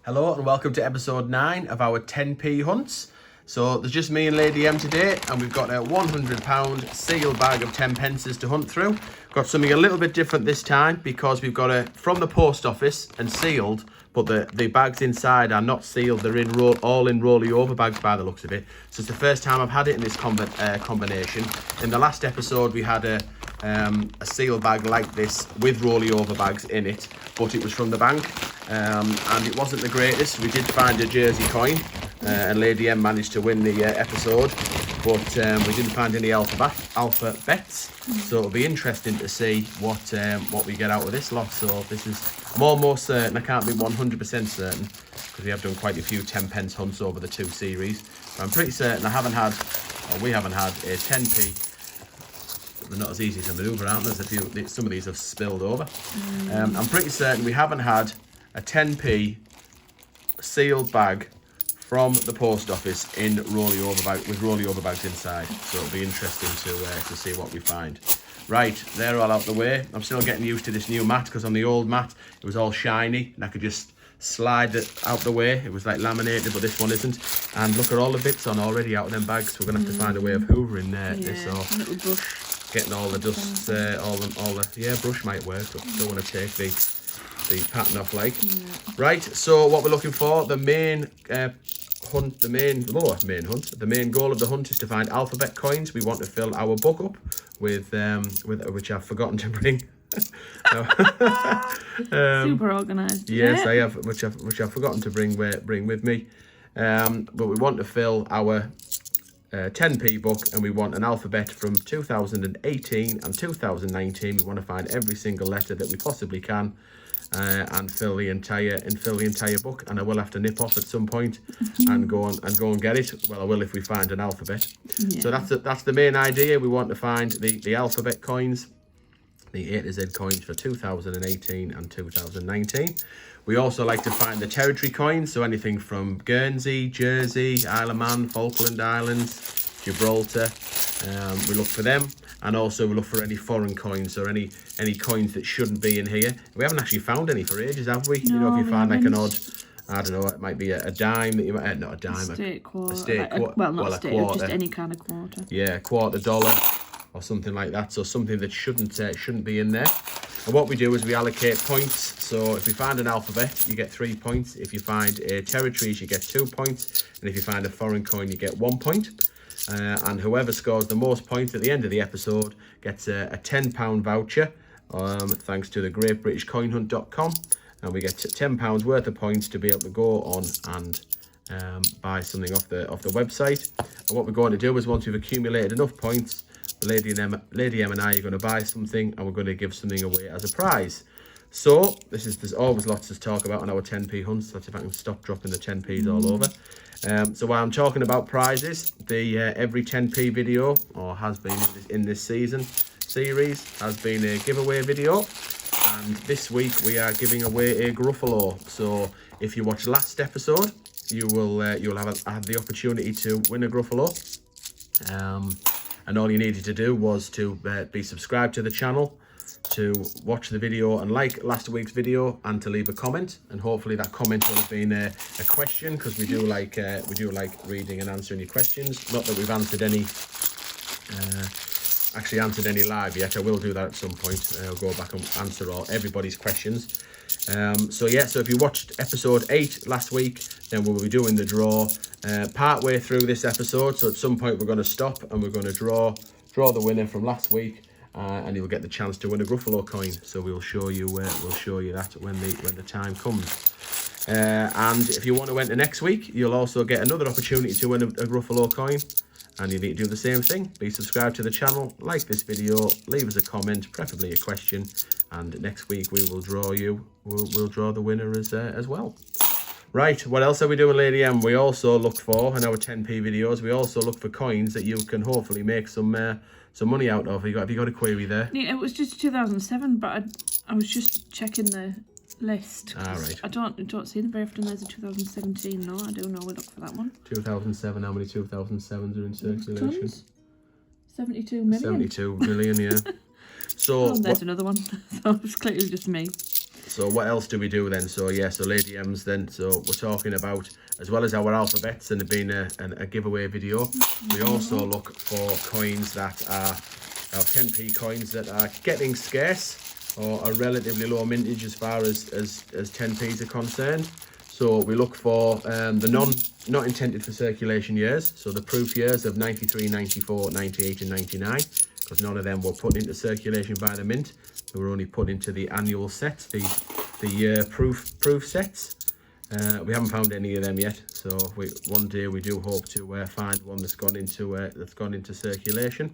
Hello and welcome to episode 9 of our 10p hunts. So there's just me and Lady M today, and we've got a £100 sealed bag of 10 pences to hunt through. Got something a little bit different this time because we've got it from the post office and sealed, but the bags inside are not sealed. They're all in rolly over bags by the looks of it. So it's the first time I've had it in this combination. In the last episode we had a sealed bag like this with rolly over bags in it, but it was from the bank, and it wasn't the greatest. We did find a jersey coin, and Lady M managed to win the episode, but we didn't find any alpha bets. So it'll be interesting to see what we get out of this lot. So I'm almost certain, I can't be 100% certain because we have done quite a few 10 pence hunts over the 2 series, but I'm pretty certain we haven't had a 10p. They're not as easy to manoeuvre, aren't there? Some of these have spilled over. I'm pretty certain we haven't had a 10p sealed bag from the post office in rolly over bags inside. So it'll be interesting to see what we find. Right, they're all out the way. I'm still getting used to this new mat because on the old mat it was all shiny and I could just slide it out the way. It was like laminated, but this one isn't. And look at all the bits on already out of them bags. We're gonna have to find a way of hoovering this off. Little brush. Getting all the dust, brush might work, but don't want to take the pattern off like. Right, so what we're looking for, the main goal of the hunt is to find alphabet coins. We want to fill our book up with which I've forgotten to bring. Super organised. Yes, I have, which I've forgotten to bring with me. But we want to fill our 10p book, and we want an alphabet from 2018 and 2019. We want to find every single letter that we possibly can, and fill the entire book. And I will have to nip off at some point and go and get it. Well, I will if we find an alphabet. So that's the main idea. We want to find the alphabet coins, the A to Z coins for 2018 and 2019. We also like to find the territory coins, so anything from Guernsey, Jersey, Isle of Man, Falkland Islands, Gibraltar. We look for them, and also we look for any foreign coins or any coins that shouldn't be in here. We haven't actually found any for ages, have we? No, you know, if you find like an odd, I don't know, it might be a dime that you might, not a dime, a state quarter. Well, a quarter. Just any kind of quarter. Yeah, $quarter or something like that. So something that shouldn't be in there. And what we do is we allocate points. So if we find an alphabet, you get 3 points. If you find territories, you get 2 points. And if you find a foreign coin, you get 1 point. And whoever scores the most points at the end of the episode gets a £10 voucher, thanks to the greatbritishcoinhunt.com. And we get £10 worth of points to be able to go on and buy something off the website. And what we're going to do is, once we've accumulated enough points, Lady M and I are going to buy something, and we're going to give something away as a prize. So there's always lots to talk about on our 10p hunts. Let's see if I can stop dropping the 10p's all over. So while I'm talking about prizes, the every 10p video, or has been in this series, has been a giveaway video. And this week we are giving away a Gruffalo. So if you watch last episode, you'll have the opportunity to win a Gruffalo. And all you needed to do was to be subscribed to the channel, to watch the video and like last week's video, and to leave a comment. And hopefully that comment will have been a question, because we do like reading and answering your questions. Not that we've answered any live yet. I will do that at some point. I'll go back and answer everybody's questions. So if you watched episode 8 last week, then we'll be doing the draw part way through this episode. So at some point we're going to stop and we're going to draw the winner from last week, and you'll get the chance to win a Gruffalo coin. So we'll show you that when the time comes. And if you want to enter next week, you'll also get another opportunity to win a Gruffalo coin. And you need to do the same thing. Be subscribed to the channel, like this video, leave us a comment, preferably a question, and next week we will draw we'll draw the winner as well. Right, what else are we doing, Lady M? We also look for, in our 10p videos, we also look for coins that you can hopefully make some money out of. Have you got a query there? Yeah, it was just 2007, but I was just checking the list. Right. I don't see them very often. There's a 2017. No, I do know we look for that one. 2007. How many 2007s are in circulation? Tons. 72 million. 72 million, yeah. So there's another one. So it's clearly just me. So what else do we do then? So yeah, so Lady M's then, so we're talking about, as well as our alphabets and there being a giveaway video, we also look for coins that are our 10p coins that are getting scarce or are relatively low mintage as far as 10p's are concerned. So we look for the not intended for circulation years, so the proof years of 93, 94, 98 and 99, because none of them were put into circulation by the mint. They were only put into the annual sets, the proof sets. We haven't found any of them yet, so one day we do hope to find one that's gone into circulation.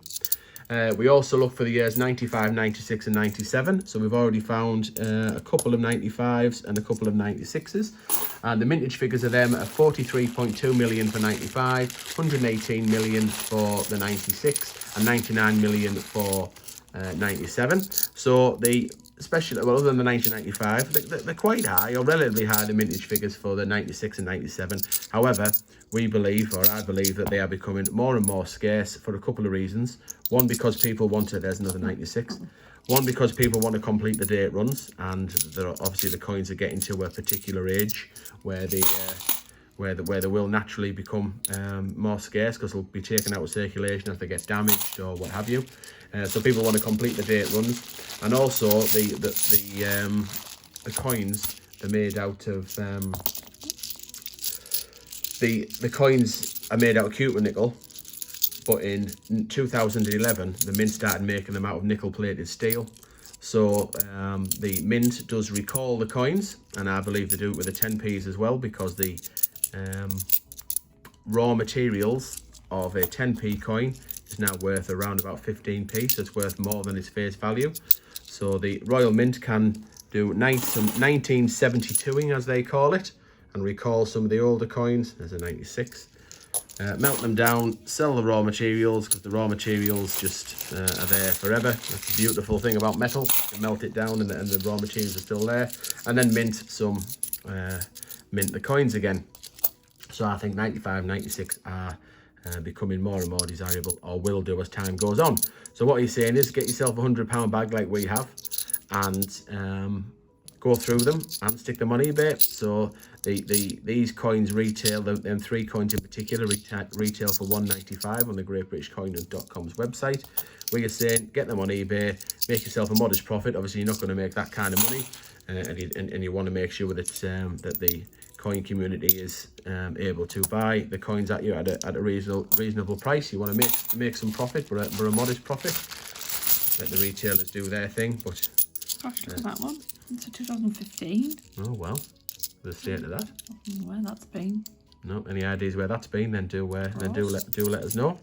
We also look for the years 95, 96 and 97. So we've already found a couple of 95s and a couple of 96s. And the mintage figures of them are 43.2 million for 95, 118 million for the 96 and 99 million for 97. So especially, well, other than the 1995, they're quite high or relatively high, the mintage figures for the 96 and 97. However, I believe that they are becoming more and more scarce for a couple of reasons. One, because people want it. There's another 96. One, because people want to complete the date runs, and obviously the coins are getting to a particular age where they will naturally become more scarce because they'll be taken out of circulation if they get damaged or what have you. So people want to complete the date runs, and also the coins are made out of the coins are made out of cupric nickel. But in 2011, the mint started making them out of nickel-plated steel. So the mint does recall the coins, and I believe they do it with the 10p's as well, because the raw materials of a 10p coin is now worth around about 15p, so it's worth more than its face value. So the Royal Mint can do 1972ing, as they call it, and recall some of the older coins. There's a 96. Melt them down, sell the raw materials, because the raw materials just are there forever. That's the beautiful thing about metal. You can melt it down and the raw materials are still there. And then mint the coins again. So I think 95, 96 are becoming more and more desirable, or will do as time goes on. So what he's saying is, get yourself a £100 bag like we have, and go through them and stick them on eBay. So these coins retail, them 3 coins in particular, retail for £1.95 on the greatbritishcoinhunt.com's website. We are saying, get them on eBay, make yourself a modest profit. Obviously you're not going to make that kind of money, and you want to make sure that that the coin community is able to buy the coins at you at a reasonable price. You want to make some profit, but a modest profit. Let the retailers do their thing. But gosh, look at that one. It's a 2015. Oh well, the state of that. I don't know where that's been. No, any ideas where that's been? Then do let us know.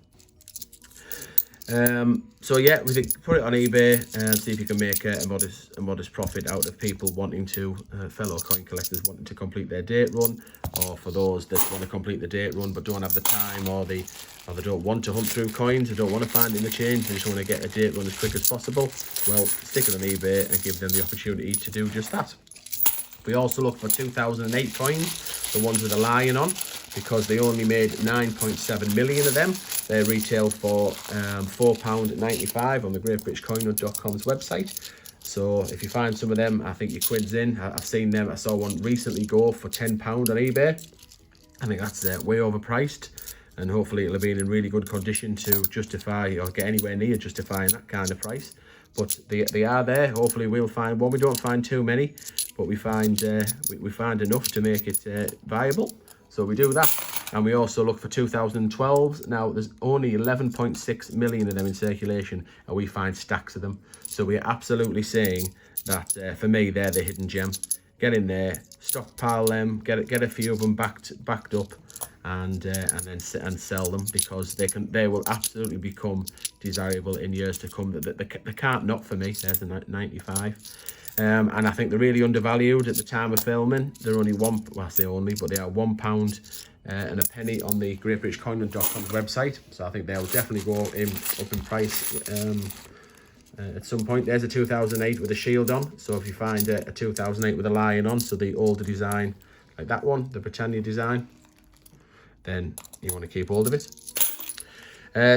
So yeah, we think put it on eBay and see if you can make a modest profit out of people wanting to, fellow coin collectors wanting to complete their date run, or for those that want to complete the date run but don't have the time, or they don't want to hunt through coins, they don't want to find interchange, they just want to get a date run as quick as possible. Well, stick it on eBay and give them the opportunity to do just that. We also look for 2008 coins, the ones with a lion on, because they only made 9.7 million of them. They retail for £4.95 on the greatbritishcoinhunt.com's website. So if you find some of them, I think your quid's in. I've seen them. I saw one recently go for £10 on eBay. I think that's way overpriced, and hopefully it'll be in really good condition to justify, or get anywhere near justifying that kind of price. But they are there. Hopefully we'll find one. We don't find too many, but we find enough to make it viable. So we do that. And we also look for 2012s. Now there's only 11.6 million of them in circulation, and we find stacks of them. So we're absolutely saying that for me, they're the hidden gem. Get in there, stockpile them, get a few of them backed up, and then sell them, because they will absolutely become desirable in years to come. They can't not for me. There's the 95. And I think they're really undervalued at the time of filming. They're only well, I say only, but they are £1 and a penny on the greatbritishcoinhunt.com's website. So I think they'll definitely go up in price at some point. There's a 2008 with a shield on. So if you find a 2008 with a lion on, so the older design, like that one, the Britannia design, then you want to keep hold of it.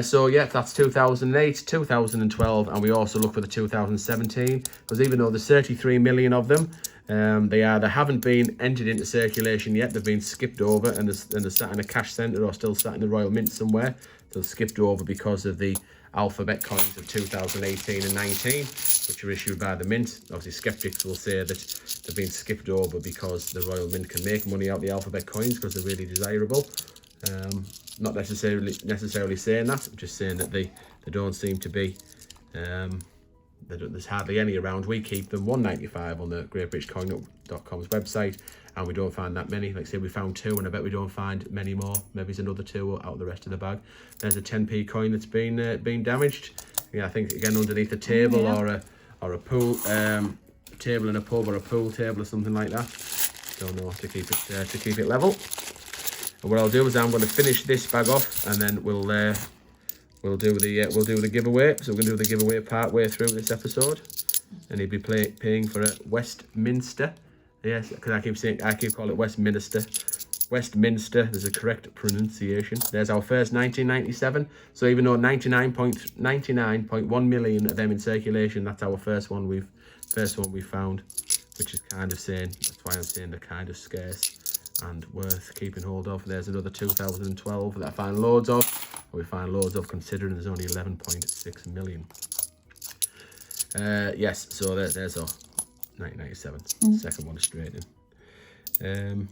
So yeah, that's 2008, 2012, and we also look for the 2017, because even though there's 33 million of them, They either haven't been entered into circulation yet, they've been skipped over and they're sat in a cash centre or still sat in the Royal Mint somewhere. So skipped over because of the alphabet coins of 2018 and 19, which are issued by the Mint. Obviously, skeptics will say that they've been skipped over because the Royal Mint can make money out of the alphabet coins because they're really desirable. Not necessarily saying that, I'm just saying that they don't seem to be. There's hardly any around. We keep them £1.95 on the GreatBritishCoin.com's website, and we don't find that many. Like I say, we found 2, and I bet we don't find many more. Maybe there's another 2 out of the rest of the bag. There's a 10p coin that's been damaged. Yeah, I think again underneath a table or a pool table in a pub or a pool table or something like that. Don't know, to keep it level. And what I'll do is I'm going to finish this bag off, and then we'll do the giveaway. So we're going to do the giveaway part way through this episode, and he'll be paying for a Westminster. Yes, because I keep calling it Westminster. Westminster. There's a correct pronunciation. There's our first 1997. So even though 99.1 million of them in circulation, that's our first one we've found, which is kind of saying. That's why I'm saying they're kind of scarce and worth keeping hold of. There's another 2012 that I find loads of. We find loads of, considering there's only 11.6 million. Yes, so there's our 1997. Second one is straight in.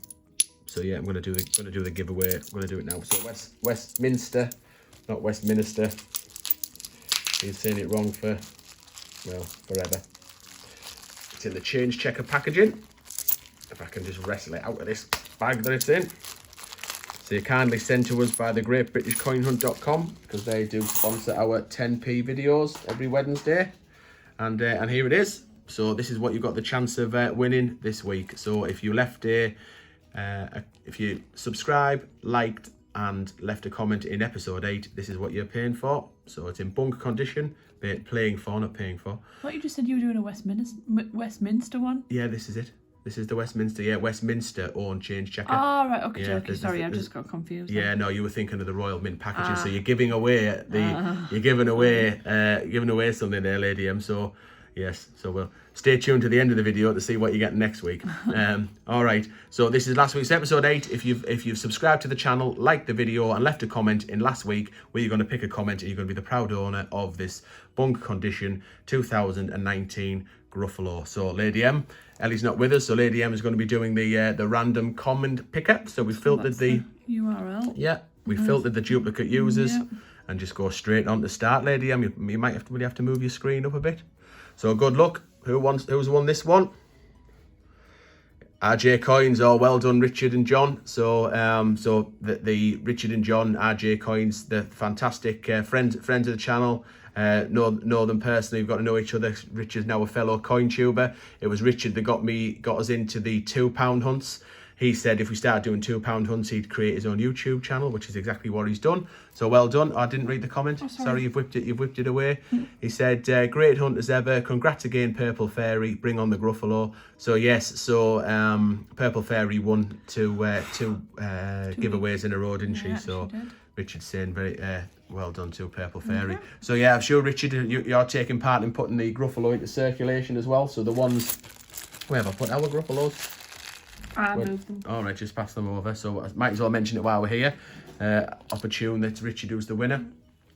So yeah, I'm gonna do the giveaway. I'm gonna do it now. So Westminster, not Westminster. Been saying it wrong for forever. It's in the change checker packaging. If I can just wrestle it out of this bag that it's in. So you're kindly sent to us by the GreatBritishCoinHunt.com, because they do sponsor our 10p videos every Wednesday, and here it is. So this is what you've got the chance of winning this week. So if you left if you subscribe, liked, and left a comment in episode 8, this is what you're paying for. So it's in bunker condition, playing for, not paying for. I thought you just said you were doing a Westminster one. Yeah, this is it. This is the Westminster, Westminster own change checker. Oh, right, okay, yeah, okay. Sorry, I just got confused. Yeah, no, you were thinking of the Royal Mint packaging. So you're giving away you're giving away something there, Lady M. So yes, so we'll stay tuned to the end of the video to see what you get next week. All right, so this is last week's episode 8. If you've subscribed to the channel, liked the video, and left a comment in last week, where you're going to pick a comment, and you're going to be the proud owner of this bunker condition 2019 Gruffalo. So Lady M, Ellie's not with us, so Lady M is going to be doing the random comment picker. So we filtered the URL. Yeah, we filtered the duplicate users, and just go straight on to start. Lady M, you might have to move your screen up a bit. So good luck. Who's won this one? RJ Coins. Oh, well done, Richard and John. So the Richard and John RJ Coins, the fantastic friends of the channel. Know them personally. We've got to know each other. Richard's now a fellow coin tuber. It was Richard that got us into the £2 hunts. He said if we started doing £2 hunts, he'd create his own YouTube channel, which is exactly what he's done. So well done. I didn't read the comment. Oh, sorry, you've whipped it away. He said, great hunt as ever. Congrats again, Purple Fairy. Bring on the Gruffalo. So yes, Purple Fairy won two giveaways in a row, didn't she? So she did. Richard's saying very well done to Purple Fairy. So yeah, I'm sure Richard, you're taking part in putting the Gruffalo into circulation as well. So the ones, where have I put our Gruffalos? I moved them. All right, just pass them over. So I might as well mention it while we're here. Opportune that Richard who's the winner.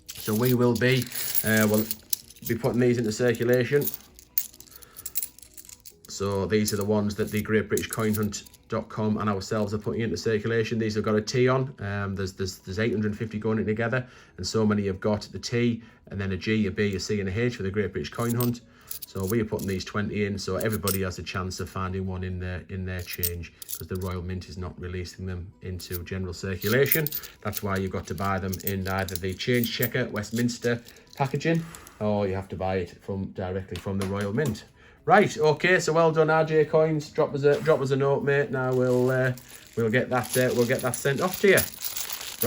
So we will be putting these into circulation. So these are the ones that the GreatBritishCoinHunt.com and ourselves are putting into circulation. These have got a T on. There's 850 going in together, and so many have got the T and then a G, a B, a C, and a H for the Great British Coin Hunt. So we are putting these 20 in, so everybody has a chance of finding one in their change, because the Royal Mint is not releasing them into general circulation. That's why you've got to buy them in either the change checker Westminster packaging, or you have to buy it directly from the Royal Mint. Right, okay, so well done, RJ Coins. Drop us a note, mate. Now we'll get that sent off to you.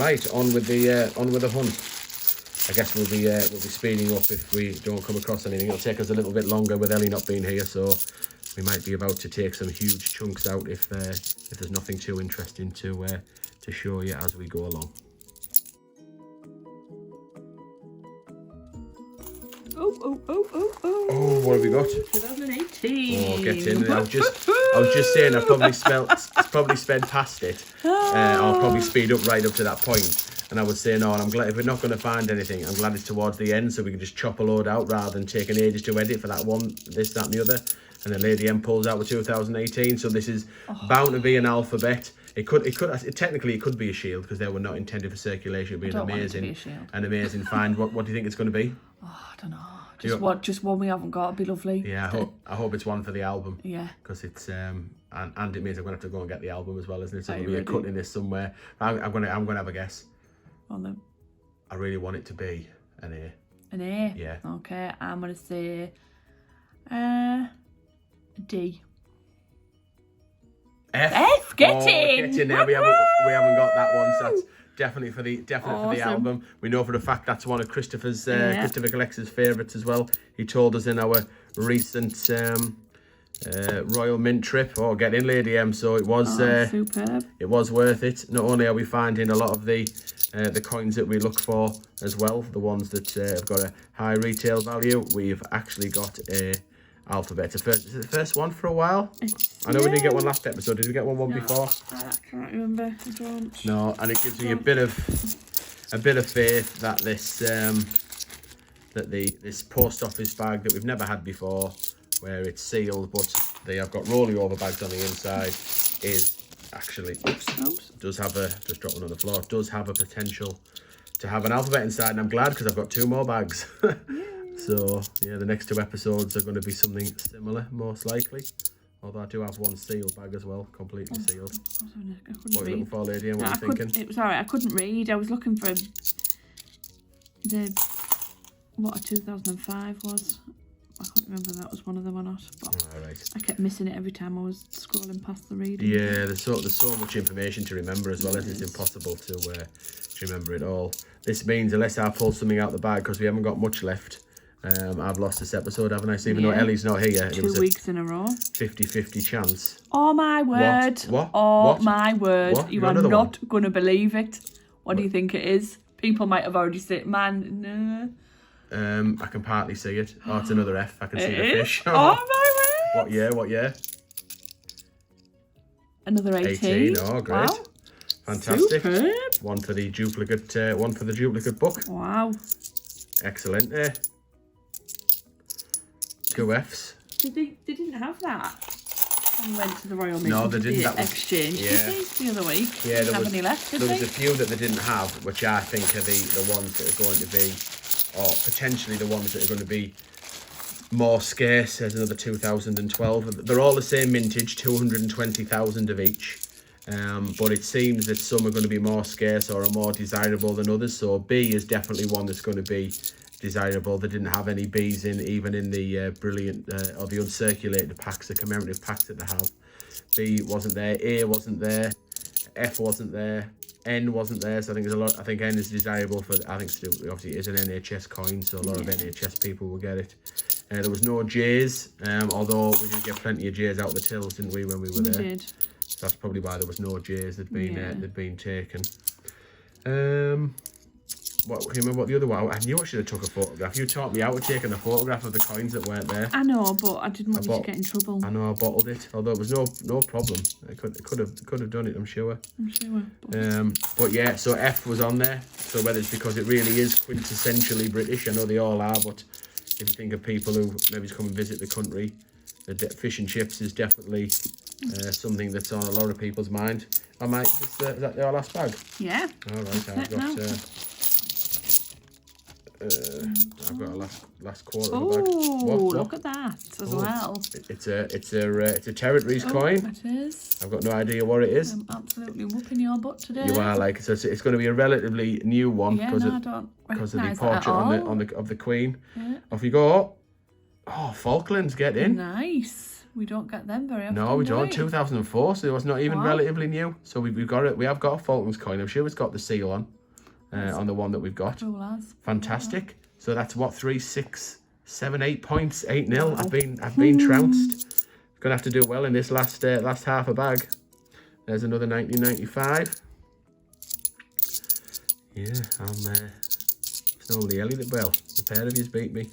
Right, on with the hunt. I guess we'll be speeding up if we don't come across anything. It'll take us a little bit longer with Ellie not being here, so we might be about to take some huge chunks out if there's nothing too interesting to show you as we go along. Oh, Oh, what have we got? 2018. Oh, get in there. I was just saying, it's probably sped past it. I'll probably speed up right up to that point. And I was saying, oh, and I'm glad if we're not going to find anything, I'm glad it's towards the end, so we can just chop a load out rather than taking ages to edit for that one, this, that, and the other. And then Lady M pulls out with 2018. So this is bound to be an alphabet. Technically it could be a shield because they were not intended for circulation. It'd be an amazing find. What do you think it's going to be? Oh, I don't know. Just one we haven't got. It'd be lovely. Yeah, I hope it's one for the album. Yeah. Because it's and it means I'm gonna have to go and get the album as well, isn't it? So there'll be a cut in this somewhere. I'm gonna have a guess. On them. I really want it to be an A. An A. Yeah. Okay, I'm gonna say D. F. Get in. Get in there. We haven't got that one. So that's definitely for the Awesome. album. We know for a fact that's one of Christopher Collects' favourites as well. He told us in our recent Royal Mint trip. Oh, get in, Lady M. So it was superb. It was worth it. Not only are we finding a lot of the coins that we look for as well, the ones that have got a high retail value, we've actually got a alphabet. Is it the first one for a while? I know we didn't get one last episode. Did we get one before? I can't remember. I don't. No, and it gives me a bit of faith that this this post office bag that we've never had before, where it's sealed but they have got rolling over bags on the inside, is actually does have a just dropped one on the floor. Does have a potential to have an alphabet inside, and I'm glad because I've got 2 more bags. So yeah, the next 2 episodes are going to be something similar, most likely. Although I do have one sealed bag as well, completely sealed. What are you looking for, Lady? And what are you thinking? It was alright. I couldn't read. I was looking for what a 2005 was. I can't remember if that was one of them or not. But I kept missing it every time I was scrolling past the reading. Yeah, there's so much information to remember as well. It's impossible to remember it all. This means unless I pull something out the bag, because we haven't got much left. I've lost this episode, haven't I? So even though Ellie's not here, it was 2 weeks in a row. 50-50 chance. Oh my word! What? Oh my word! What? You are not going to believe it. What do you think it is? People might have already said, "Man, no." I can partly see it. Oh, it's another F. I can see the fish. Oh my word! What year? Another 18. Oh, great! Wow. Fantastic. Superb. One for the duplicate book. Wow. Excellent. 2 Fs. They didn't have that when we went to the Royal Mint. No, they didn't. That was exchange. Yeah. Did they, the other week? Yeah, there was any left. There was a few that they didn't have, which I think are the ones that are going to be, or potentially the ones that are going to be more scarce. There's another 2012. They're all the same mintage, 220,000 of each. But it seems that some are going to be more scarce or are more desirable than others. So B is definitely one that's going to be desirable. They didn't have any B's even in the brilliant or the uncirculated packs, the commemorative packs that they have. B wasn't there, A wasn't there, F wasn't there, N wasn't there. So I think there's a lot. I think N is desirable for. I think still obviously it is an NHS coin, so a lot of NHS people will get it. There was no J's, although we did get plenty of J's out of the tills, didn't we, when we were there? We did. So that's probably why there was no J's that'd been taken. Remember what the other one? I knew I should have took a photograph. You taught me how to take a photograph of the coins that weren't there. I know, but I didn't want you to get in trouble. I know I bottled it, although it was no problem. I could have done it. I'm sure. But yeah, so F was on there. So whether it's because it really is quintessentially British, I know they all are, but if you think of people who maybe come and visit the country, the fish and chips is definitely something that's on a lot of people's mind. Is that our last bag? Yeah. All right, I've got a last quarter of the bag. Oh, look at that as well. It's a Territories coin. It is. I've got no idea what it is. I'm absolutely whooping your butt today. You are like so. It's going to be a relatively new one because I don't of the recognise portrait of the Queen. Yeah. Off you go. Oh, Falklands, get in. Nice. We don't get them very often. No, we don't. 2004, so it was not even relatively new. So we've got it. We have got a Falklands coin. I'm sure it's got the seal on the one that we've got. Cool as. Fantastic. So that's what 3, 6, 7, 8 points. 8-0. I've been trounced. Gonna have to do well in this last half a bag. There's another 1995. Yeah, it's normally Ellie that the pair of yous beat me.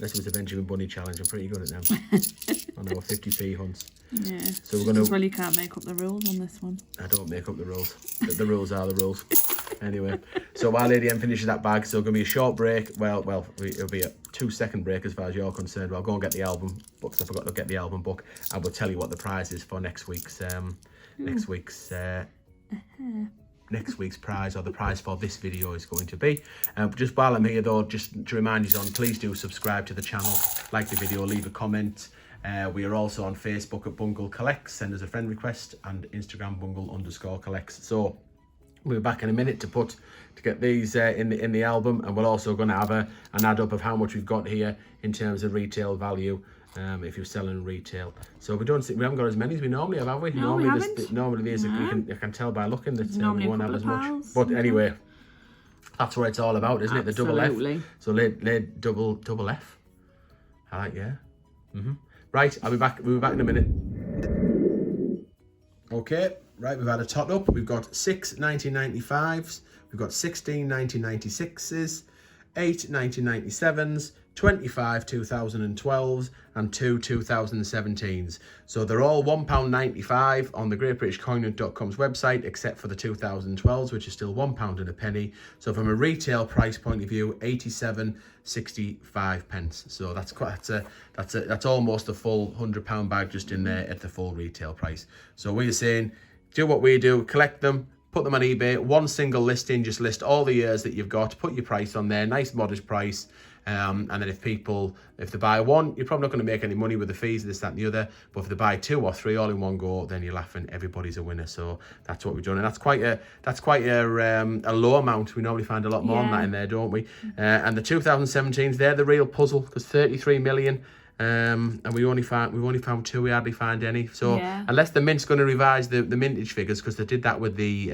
Unless it was a Benjamin Bunny challenge, I'm pretty good at them. On our 50p hunts. Yeah. So we're gonna. Well, you can't make up the rules on this one. I don't make up the rules. The rules are the rules. Anyway, so while Lady M finishes that bag, so gonna be a short break. Well, it'll be a 2-second break as far as you're concerned. I'll go and get the album book. 'Cause I forgot to get the album book. I will tell you what the prize is for next week's prize, or the prize for this video is going to be. Just while I'm here though, just to remind you on, please do subscribe to the channel, like the video, leave a comment. We are also on Facebook at Bungle Collects, send us a friend request, and Instagram Bungle_collects. So we'll be back in a minute to get these in the album, and we're also going to have an add up of how much we've got here in terms of retail value. If you're selling retail, so we haven't got as many as we normally have we? No, normally there's no. I can tell by looking that Normally we won't a have as couple of much. piles, But anyway, that's what it's all about, isn't it? The double F. Absolutely. So lead double F. I like, yeah. Right, I'll be back. We'll be back in a minute. Okay, right, we've had a tot up. We've got 6 1995s, we've got 16 1996s, 8 1997s, 25 2012s, and 2 2017s. So they're all £1.95 on the GreatBritishCoinHunt.com's website, except for the 2012s, which is still £1 and a penny. So from a retail price point of view, 87.65 pence. So that's almost a full £100 bag just in there at the full retail price. So we're saying, do what we do, collect them, put them on eBay, one single listing, just list all the years that you've got, put your price on there, nice modest price. And then if they buy one, you're probably not going to make any money with the fees, this, that, and the other. But if they buy 2 or 3 all in one go, then you're laughing. Everybody's a winner. So that's what we've done, and that's quite a low amount. We normally find a lot more than that in there, don't we? And the 2017s, they're the real puzzle, because 33 million. And we've only found 2. We hardly find any. So unless the Mint's going to revise the mintage figures, because they did that with the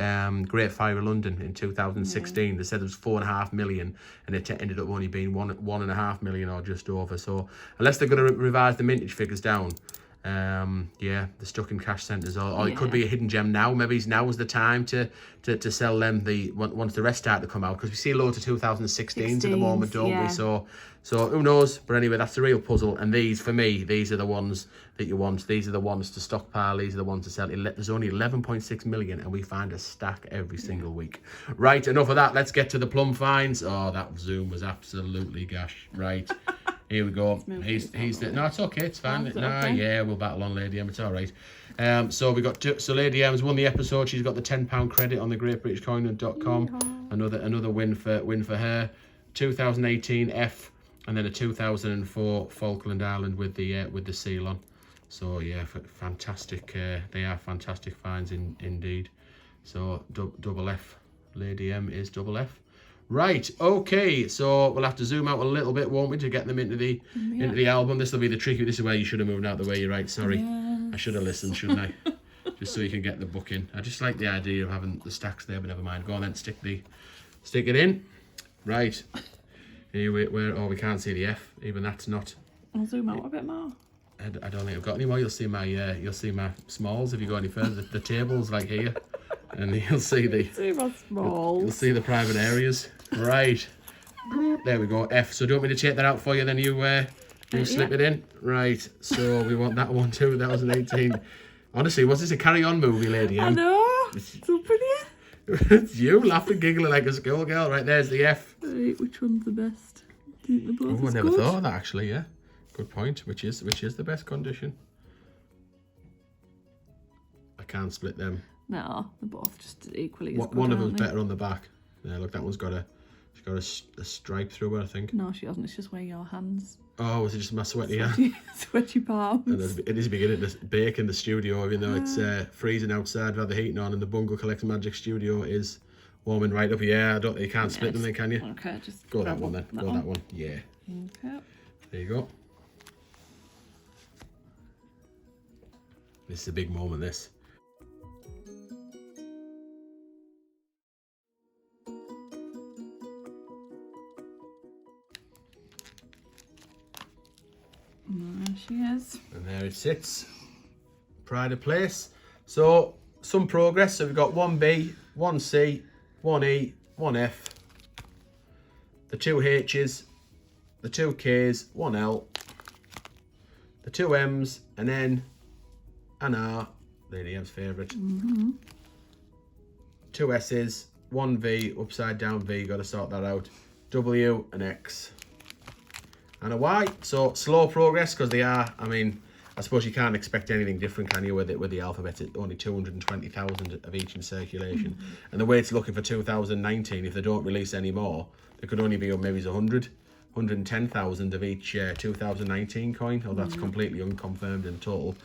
Great Fire of London in 2016. They said it was 4.5 million, and it ended up only being 1.5 million or just over. So unless they're going to revise the mintage figures down, they're stuck in cash centres, or it could be a hidden gem now. Maybe now is the time to sell them once the rest start to come out, because we see loads of 2016s at the moment, don't we? So who knows? But anyway, that's the real puzzle. And these, for me, these are the ones that you want. These are the ones to stockpile. These are the ones to sell. There's only 11.6 million, and we find a stack every single week. Right, enough of that. Let's get to the plum finds. Oh, that zoom was absolutely gash. Right. Here we go. He's no, it's okay. It's fine. Okay? We'll battle on Lady M. It's all right. So we got Lady M's won the episode. She's got the £10 credit on the GreatBritishCoinHunt.com. Another win for her. 2018 F, and then a 2004 Falkland Island with the seal on. So yeah, fantastic. They are fantastic finds indeed. So double F. Lady M is double F. Right, okay, so we'll have to zoom out a little bit, won't we, to get them into the album. This will be the tricky. This is where you should have moved out the way. You're right. Sorry, I should have listened, shouldn't I? Just so you can get the book in. I just like the idea of having the stacks there, but never mind. Go on then, stick it in. Right. Here we can't see the F. Even that's not. I'll zoom out a bit more. I don't think I've got any more. You'll see my smalls if you go any further. The table's like here, and you'll see the smalls. You'll see the private areas. Right. There we go. F. So do you want me to take that out for you? Then you slip it in. Right. So we want that one, 2018. Honestly, was this a carry-on movie, Lady? I know. So pretty. It's you laughing, giggling like a schoolgirl. Right, there's the F. Right, which one's the best? I think they're both I never thought of that, actually. Yeah, good point. Which is the best condition? I can't split them. No, they're both just equally as good. One of them's better on the back. Yeah, look, that one's got a stripe through it, I think. No, she hasn't. It's just where your hands. Oh, was it just my sweaty hand? Sweaty palms. And it is beginning to bake in the studio, even though it's freezing outside. We've had the heating on, and the Bungle Collects Magic studio is warming right up. Yeah, you can't split them then, can you? Okay, just go that one then. That one. Yeah. Okay. There you go. This is a big moment, this. There she is. And there it sits. Pride of place. So, some progress. So we've got 1B, 1C, 1E, 1F. The 2 H's. the 2 Ks, 1 L, the 2 M's, and then an R, Lady M's favourite. 2 S's, 1 V, upside down V, got to sort that out. W, an X, and a Y. So slow progress because they are, I mean, I suppose you can't expect anything different, can you, with the alphabet? It's only 220,000 of each in circulation. And the way it's looking for 2019, if they don't release any more, there could only be maybe 110,000 of each 2019 coin. Oh, that's completely unconfirmed and total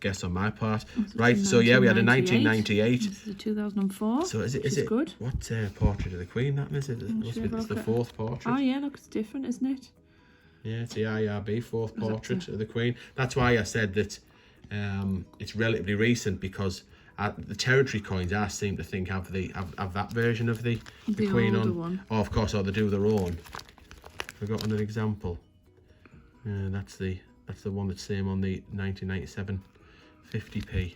guess on my part. Right, so yeah, we had a 1998. This is a 2004. So is it good? What portrait of the Queen that is? It's the 4th portrait. Oh yeah, look, it's different, isn't it? Yeah, it's the IRB 4th portrait of the Queen. That's why I said that it's relatively recent, because the territory coins I seem to think have that version of the Queen on. One. Oh, of course, or they do their own. Forgotten an example. That's the one that's same on the 1997 50p.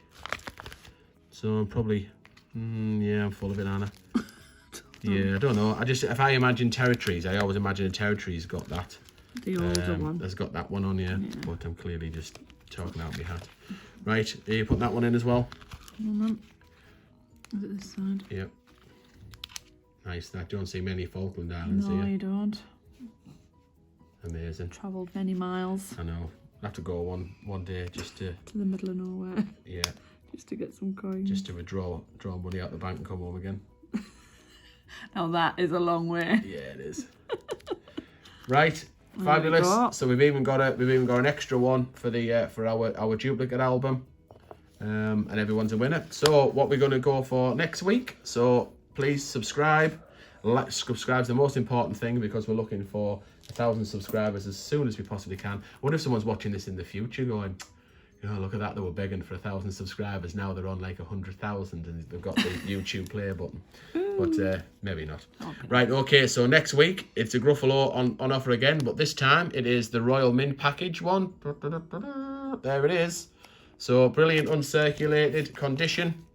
So I'm probably I'm full of it, Anna. Yeah, I don't know. If I imagine territories, I always imagine a territory's got that. The older one. Has got that one on, yeah. But I'm clearly just talking out my hat. Right, you put that one in as well. Is it this side? Yep. Nice. That don't see many Falkland Islands No, here. you don't. Amazing. Travelled many miles. I know. I'll have to go one day just to the middle of nowhere. Yeah. Just to get some coins. Just to withdraw money out the bank and come home again. Now that is a long way. Yeah, it is. Right. Fabulous. So we've even got an extra one for the for our duplicate album. And everyone's a winner. So what we're going to go for next week. So please subscribe. Subscribe's the most important thing, because we're looking for 1,000 subscribers as soon as we possibly can. I wonder if someone's watching this in the future going, look at that, they were begging for 1,000 subscribers. Now they're on like 100,000 and they've got the YouTube play button. But maybe not. Okay. Right, okay, so next week it's a Gruffalo on offer again, but this time it is the Royal Mint package one. There it is. So brilliant uncirculated condition.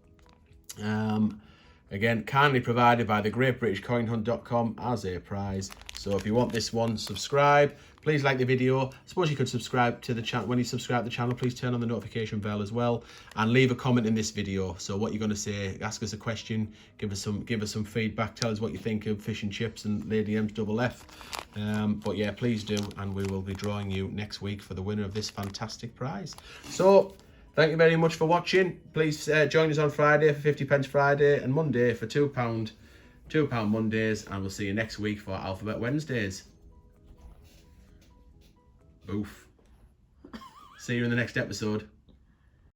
Again, kindly provided by the GreatBritishCoinHunt.com as a prize. So if you want this one, subscribe. Please like the video. I suppose you could subscribe to the channel. When you subscribe to the channel, please turn on the notification bell as well, and leave a comment in this video. So what you're going to say, ask us a question, give us some feedback, tell us what you think of Fish and Chips and Lady M's Double F. But yeah, please do, and we will be drawing you next week for the winner of this fantastic prize. So thank you very much for watching. Please join us on Friday for 50p Friday and Monday for £2 Mondays, and we'll see you next week for Alphabet Wednesdays. Oof. See you in the next episode.